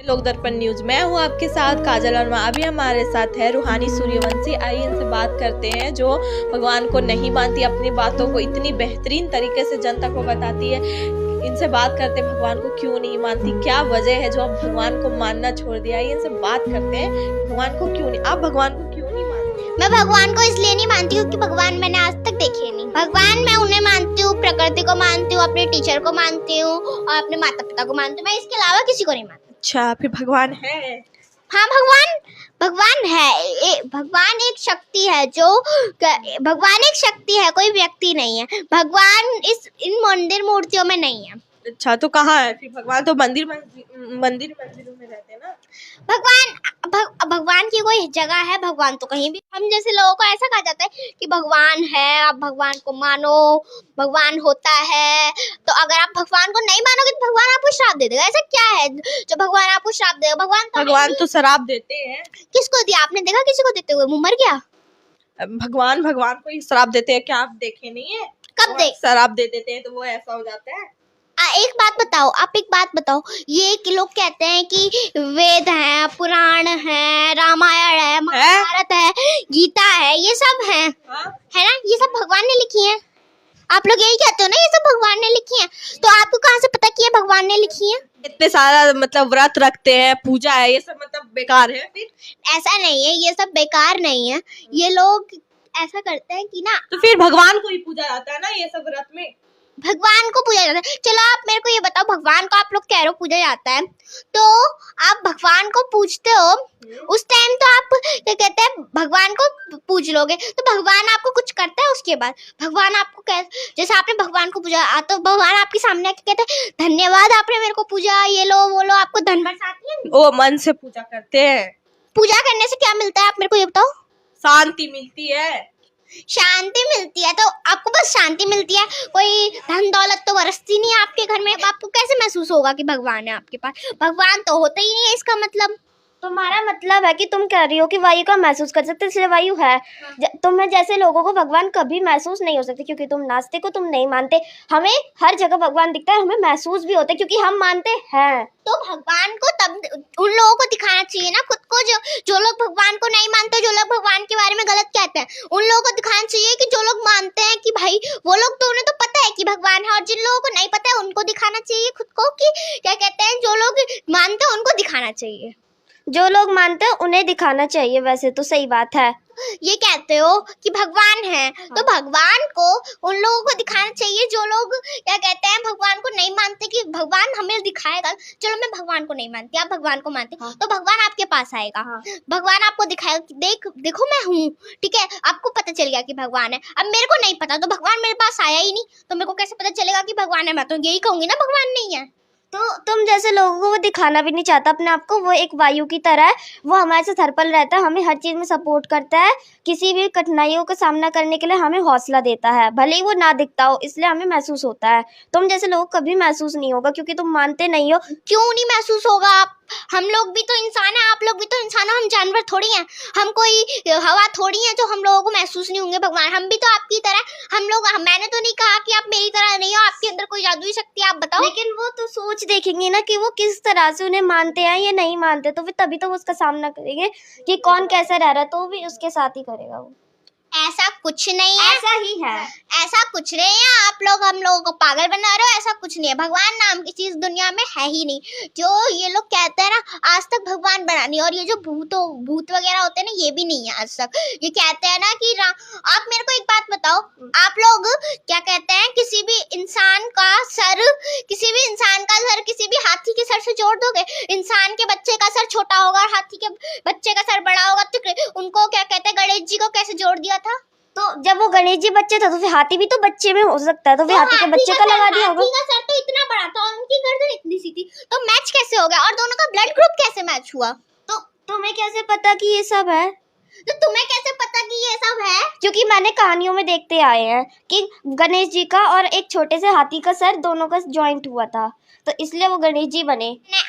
लोक दर्पण न्यूज। मैं हूँ आपके साथ काजल और अभी हमारे साथ है रूहानी सूर्यवंशी। आइए इनसे बात करते हैं, जो भगवान को नहीं मानती, अपनी बातों को इतनी बेहतरीन तरीके से जनता को बताती है। इनसे बात करते हैं, भगवान को क्यों नहीं मानती, क्या वजह है जो आप भगवान को मानना छोड़ दिया। आइए इनसे बात करते हैं, भगवान को क्यों नहीं, आप भगवान को क्यों नहीं मानती। मैं भगवान को इसलिए नहीं मानती हूँ कि भगवान मैंने आज तक देखे नहीं। भगवान मैं उन्हें मानती हूँ, प्रकृति को मानती हूँ, अपने टीचर को मानती हूँ और अपने माता पिता को मानती हूँ। मैं इसके अलावा किसी को नहीं मानती। अच्छा, फिर भगवान है? हाँ, भगवान है। भगवान एक शक्ति है, भगवान एक शक्ति है, कोई व्यक्ति नहीं है। भगवान इन मंदिर मूर्तियों में नहीं है। अच्छा, तो कहाँ है फिर भगवान? तो मंदिरों में रहते हैं ना। भगवान की कोई जगह है? भगवान तो कहीं भी। हम जैसे लोगों को ऐसा कहा जाता है कि भगवान है, आप भगवान को मानो, भगवान होता है। तो अगर आप भगवान को नहीं मानोगे तो भगवान आपको श्राप दे देगा। ऐसा क्या है जो भगवान आपको श्राप देगा? भगवान तो शराब देते हैं। किसको दिया? आपने देखा किसी को देते हुए? मुंह मर गया। भगवान को ही शराब देते हैं, क्या आप देखे नहीं है? कब शराब दे देते हैं तो वो ऐसा हो जाता है। एक बात बताओ, ये कि लोग कहते हैं कि वेद है, पुराण है, रामायण है, महाभारत है, गीता है, ये सब है ना? ये सब भगवान ने लिखी है। आप लोग यही कहते हो ना, ये सब भगवान ने लिखी है। तो आपको कहाँ से पता कि ये भगवान ने लिखी है? इतने सारा मतलब व्रत रखते हैं, पूजा है, ये सब मतलब बेकार है? फिर ऐसा नहीं है, ये सब बेकार नहीं है। ये लोग ऐसा करते हैं कि ना, तो फिर भगवान को ही पूजा जाता है ना ये सब व्रत में। भगवान को पूजा जाता है। चलो आप मेरे को ये बताओ, भगवान को आप लोग कह रहे हो पूजा जाता है, तो आप भगवान को पूजते हो, उस टाइम तो आप क्या कहते हैं, भगवान को पूज लोगे तो भगवान आपको कुछ करता है? उसके बाद भगवान आपको जैसे आपने भगवान को पूजा, तो भगवान आपके सामने आके कहते हैं धन्यवाद, आपने मेरे को पूजा, ये लो वो लो, आपको धन बरसाती है। वो मन से पूजा करते हैं। पूजा करने से क्या मिलता है, आप मेरे को ये बताओ? शांति मिलती है। शांति मिलती है? तो आपको बस शांति मिलती है, कोई धन दौलत तो बरसती नहीं है आपके घर में। आपको कैसे महसूस होगा कि भगवान है आपके पास? भगवान तो होता ही नहीं है। इसका मतलब, तुम्हारा मतलब है कि तुम कह रही हो कि वायु का महसूस कर सकते, इसलिए वायु है। तुम्हें जैसे लोगों को भगवान कभी महसूस नहीं हो सकते, क्योंकि तुम नास्तिक हो, तुम नहीं मानते। हमें हर जगह भगवान दिखता है, हमें महसूस भी होता है, क्योंकि हम मानते हैं। तो भगवान को तब उन लोगों को दिखाना चाहिए ना खुद को, जो लोग भगवान को नहीं मानते, जो लोग भगवान के बारे में गलत कहते हैं, उन लोगों को दिखाना चाहिए कि जो लोग मानते हैं कि भाई वो लोग, तो उन्हें तो पता है कि भगवान है। और जिन लोगों को नहीं पता है उनको दिखाना चाहिए खुद को कि क्या कहते हैं, जो लोग मानते हैं उनको दिखाना चाहिए। जो लोग मानते हैं उन्हें दिखाना चाहिए, वैसे तो सही बात है। ये कहते हो कि भगवान है, तो भगवान को उन लोगों को दिखाना चाहिए जो लोग क्या कहते हैं, भगवान को नहीं मानते, कि भगवान हमें दिखाएगा। चलो मैं भगवान को नहीं मानती, आप भगवान को मानते, तो भगवान आपके पास आएगा। भगवान आपको दिखाएगा कि देखो मैं हूँ, ठीक है, आपको पता चल गया कि भगवान है। अब मेरे को नहीं पता, तो भगवान मेरे पास आया ही नहीं, तो मेरे को कैसे पता चलेगा कि भगवान है? मैं तो यही कहूंगी ना भगवान नहीं है। तो तुम जैसे लोगों को वो दिखाना भी नहीं चाहता अपने आप को, वो एक वायु की तरह है, वो हमारे से थरपल रहता है, हमें हर चीज़ में सपोर्ट करता है, किसी भी कठिनाइयों का सामना करने के लिए हमें हौसला देता है, भले ही वो ना दिखता हो, इसलिए हमें महसूस होता है। तुम जैसे लोगों को कभी महसूस नहीं होगा, क्योंकि तुम मानते नहीं हो। क्यों नहीं महसूस होगा? हम लोग भी तो इंसान हैं, आप लोग भी तो इंसान हो, हम जानवर थोड़ी हैं, हम कोई हवा थोड़ी हैं जो हम लोगों को महसूस नहीं होंगे। भगवान, हम भी तो आपकी तरह, मैंने तो नहीं कहा कि आप मेरी तरह नहीं हो, आपके अंदर कोई जादुई शक्ति, आप बताओ। लेकिन वो तो सोच देखेंगे ना कि वो किस तरह से उन्हें मानते हैं या नहीं मानते, तो फिर तभी तो वो उसका सामना करेंगे कि कौन कैसा रह रहा है, तो भी उसके साथ ही करेगा वो। ऐसा कुछ नहीं है, ऐसा ही है, ऐसा कुछ नहीं है। आप लोग हम लोगों को पागल बना रहे हो। ऐसा कुछ नहीं है, भगवान नाम की चीज दुनिया में है ही नहीं। जो ये लोग कहते हैं ना, आज तक भगवान बना नहीं, और ये जो भूत वगैरह होते हैं ना, ये भी नहीं है आज तक। ये कहते हैं ना कि आप मेरे को एक बात बताओ, आप लोग क्या कहते हैं, किसी भी इंसान का सर किसी भी हाथी के सर से जोड़ दोगे? इंसान के बच्चे का सर छोटा होगा और हाथी के बच्चे का सर बड़ा होगा, तो उनको क्या कहते हैं, गणेश जी को कैसे जोड़ दिया था? तो जब वो गणेश जी बच्चे था, तो फिर हाथी भी तो बच्चे में हो सकता है, तो फिर हाथी के बच्चे का लगा दिया होगा। हाथी का सर तो इतना बड़ा था और उनकी गर्दन इतनी सी थी, तो मैच कैसे हो गया? और दोनों का ब्लड ग्रुप कैसे मैच हुआ? तो तुम्हें कैसे पता कि ये सब है? तो तुम्हें कैसे पता कि ये सब है? क्योंकि मैंने कहानियों में देखते आए हैं कि गणेश जी का और एक छोटे से हाथी का सर दोनों का जॉइंट हुआ था, तो इसलिए वो गणेश जी बने।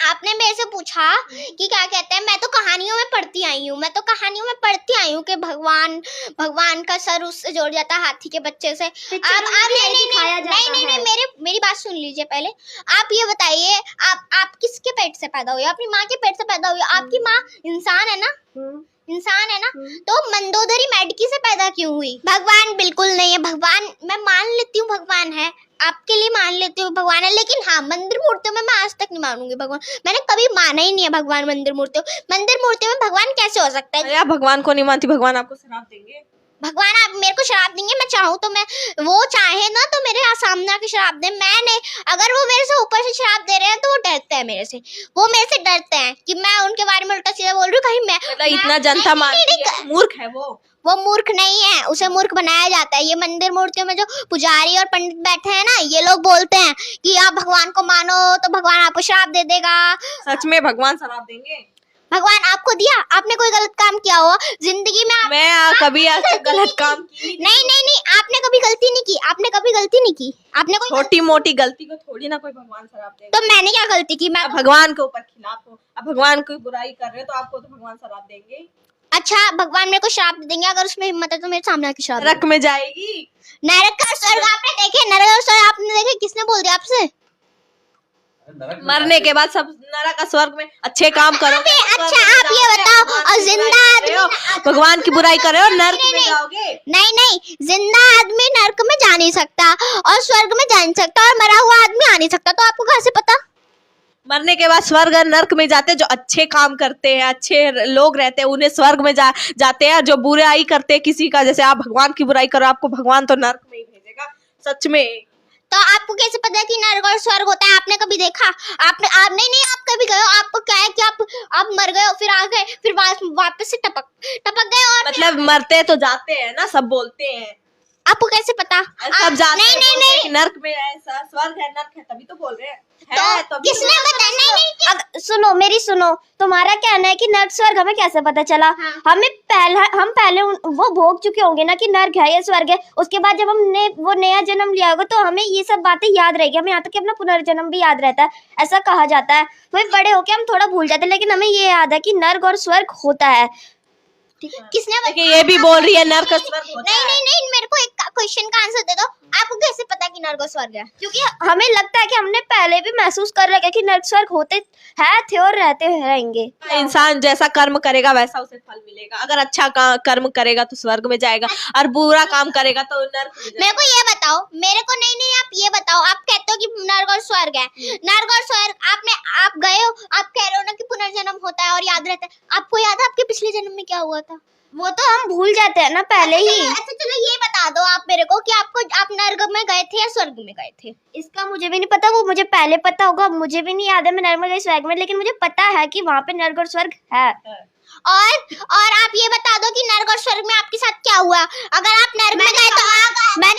आपने मेरे से पूछा कि क्या कहते हैं, मैं तो कहानियों में पढ़ती आई हूँ कि भगवान का सर उससे जोड़ जाता है हाथी के बच्चे से। आप नहीं, मेरी बात सुन लीजिए पहले। आप ये बताइए, आप किसके पेट से पैदा हुए? अपनी माँ के पेट से पैदा हुए। आपकी माँ इंसान है ना, तो मंदोदरी मेडकी से पैदा क्यों हुई? भगवान बिल्कुल नहीं है। भगवान मैं मान लेती हूँ भगवान है, आपके लिए मान लेती हूँ भगवान है, लेकिन हाँ मंदिर मूर्तियों में मैं आज तक नहीं मानूंगी भगवान। मैंने कभी माना ही नहीं है भगवान मंदिर मूर्तियों में भगवान कैसे हो सकता है? आप भगवान को नहीं मानती, भगवान आपको श्राप देंगे। भगवान आप मेरे को श्राप देंगे? मैं चाहूँ तो वो चाहे ना तो मेरे सामने आके श्राप दे, मैं नहीं। अगर वो मेरे से ऊपर से श्राप दे रहे हैं तो वो डरते हैं मेरे से, डरते हैं कि मैं उनके बारे में उल्टा सीधा बोल रही हूँ। कहीं मैं इतना जनता मानती है, मूर्ख है वो मूर्ख नहीं है, उसे मूर्ख बनाया जाता है। ये मंदिर मूर्तियों में जो पुजारी और पंडित बैठे हैं ना, ये लोग बोलते हैं कि आप भगवान को मानो तो भगवान आपको श्राप दे देगा। सच में भगवान श्राप देंगे? भगवान आपको दिया? आपने कोई गलत काम किया हो जिंदगी में? मैं कभी ऐसा गलत काम की नहीं, आपने कभी गलती नहीं की। आपने कोई छोटी मोटी गलती को थोड़ी ना कोई भगवान श्राप देगा। तो मैंने क्या गलती की? मैं भगवान के ऊपर खिलाफ हो, अब भगवान कोई बुराई कर रहे हो तो आपको तो भगवान श्राप देंगे। अच्छा, भगवान मेरे को श्राप देंगे? अगर उसमें हिम्मत है तो मेरे सामने आके श्राप नरक में जाएगी। नरक का स्वर्ग आपने देखे? नरक और स्वर्ग आपने देखे? किसने बोल दिया आपसे? मरने के बाद सब नरक का स्वर्ग में अच्छे काम करो। अच्छा आप ये बताओ, और जिंदा आदमी भगवान की बुराई कर रहे हो, नरक में जाओगे? नहीं, जिंदा आदमी नरक में जा नहीं सकता और स्वर्ग में जा नहीं सकता, और मरा हुआ आदमी आ नहीं सकता। तो आपको कैसे पता? मरने के बाद स्वर्ग और नरक में जाते जो अच्छे काम करते हैं, अच्छे लोग रहते हैं, उन्हें स्वर्ग में जाते हैं। जो बुराई करते हैं किसी का, जैसे आप भगवान की बुराई करो, आपको भगवान तो नरक में ही भेजेगा। सच में। तो आपको कैसे पता है कि नरक और स्वर्ग होता है? आपने कभी देखा? आप नहीं, आप कभी गए हो? आपको क्या है कि आप मर गए हो, फिर आ गए, फिर वापस से टपक गए, और मतलब मरते तो जाते हैं ना, सब बोलते हैं। आपको कैसे पता? सब जाते हैं, नहीं, नरक में ऐसा स्वर्ग है, नरक है, तभी तो बोल रहे हैं। तो किसने बताया? नहीं, सुनो, तुम्हारा कहना है कि नर्क स्वर्ग हमें कैसे पता चला? हाँ। हम पहले वो भोग चुके होंगे ना कि नर्क है या स्वर्ग है। उसके बाद जब हमने वो नया जन्म लिया होगा तो हमें ये सब बातें याद रहेगी। हमें यहाँ तक कि अपना पुनर्जन्म भी याद रहता है, ऐसा कहा जाता है। वही बड़े होके हम थोड़ा भूल जाते हैं, लेकिन हमें ये याद है कि नर्क और स्वर्ग होता है। किसने बताया? ये भी बोल रही है नरक और स्वर्ग होता है। नहीं, मेरे को एक क्वेश्चन का आंसर दे दो। आपको कैसे पता कि नरक और स्वर्ग है? क्योंकि हमें लगता है कि हमने पहले भी महसूस कर रखा है कि नर्क स्वर्ग होते थे और रहते रहेंगे। इंसान जैसा कर्म करेगा वैसा उसे फल मिलेगा। अगर अच्छा कर्म करेगा तो स्वर्ग में जाएगा, और बुरा काम करेगा तो नरक में जाएगा। मेरे को ये बताओ, मेरे को नहीं, आप ये बताओ। आप कहते हो कि नरक और स्वर्ग है, नरक और स्वर्ग आप गए हो, आप कह रहे हो ना कि पुनर्जन्म होता है और याद रहता है। आपको याद है आपके पिछले जन्म में क्या हुआ था? वो तो हम भूल जाते हैं ना पहले ही। अच्छा चलो ये बता दो आप मेरे को कि आप नरक में गए थे या स्वर्ग में गए थे? इसका मुझे भी नहीं पता, वो मुझे पहले पता होगा। मुझे भी नहीं याद है मैं नरक में गई स्वर्ग में, लेकिन मुझे पता है कि वहाँ पे नरक और स्वर्ग है। और आप ये बता दो कि नरक और स्वर्ग में आपके साथ क्या हुआ? अगर आप नरक में गए तो मैंने